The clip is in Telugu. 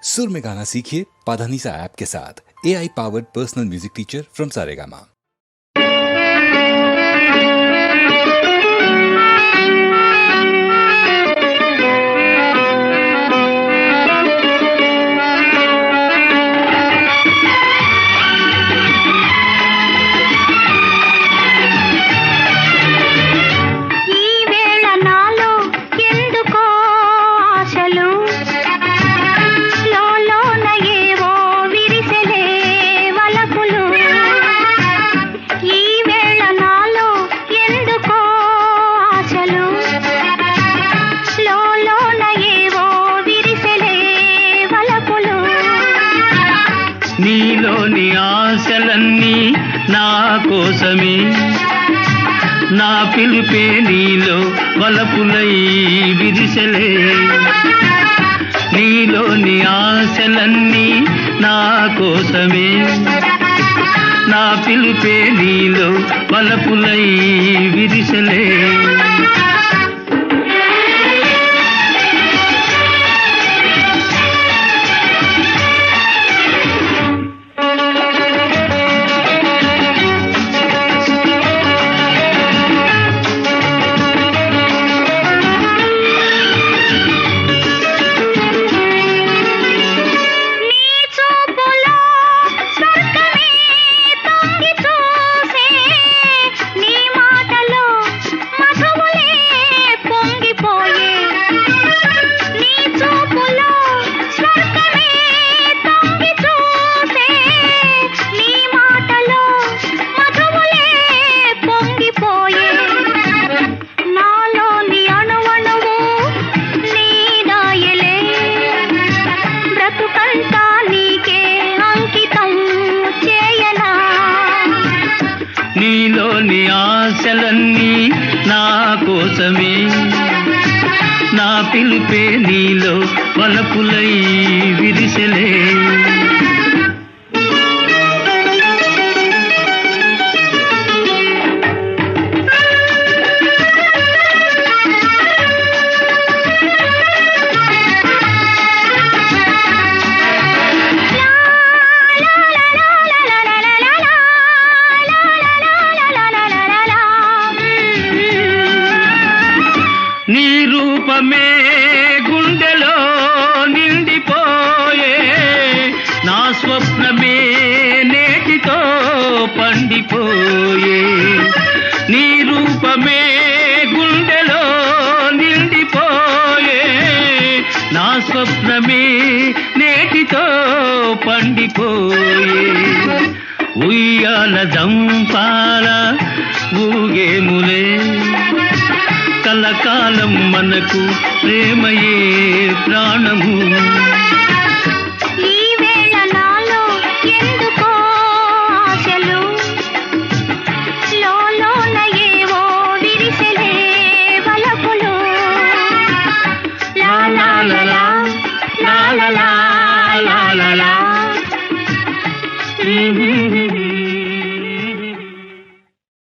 सुर में गाना सीखिए पाधानीसा ऐप के साथ। AI powered personal music teacher from Saregama. నీలోని ఆశలన్నీ నా కోసమే, నా పిలుపే నీలో వలపులై విరిసెలే. నీలోని ఆశలన్నీ నా కోసమే, నా పిలుపే నీలో వలపులై విరిసెలే. నీలోని ఆశలన్నీ నా కోసమే, నా పిలుపే నీలో వలపులై విరిసెలే. నీ రూపమే గుండెలో నిండిపోయే, నా స్వప్నమే నేటితో పండిపోయే. నీ రూపమే గుండెలో నిండిపోయే, నా స్వప్నమే నేటితో పండిపోయే. ఉయ్యాల జంపాల ఊగేములే, కలకాలం మనకు ప్రేమయే ప్రాణము.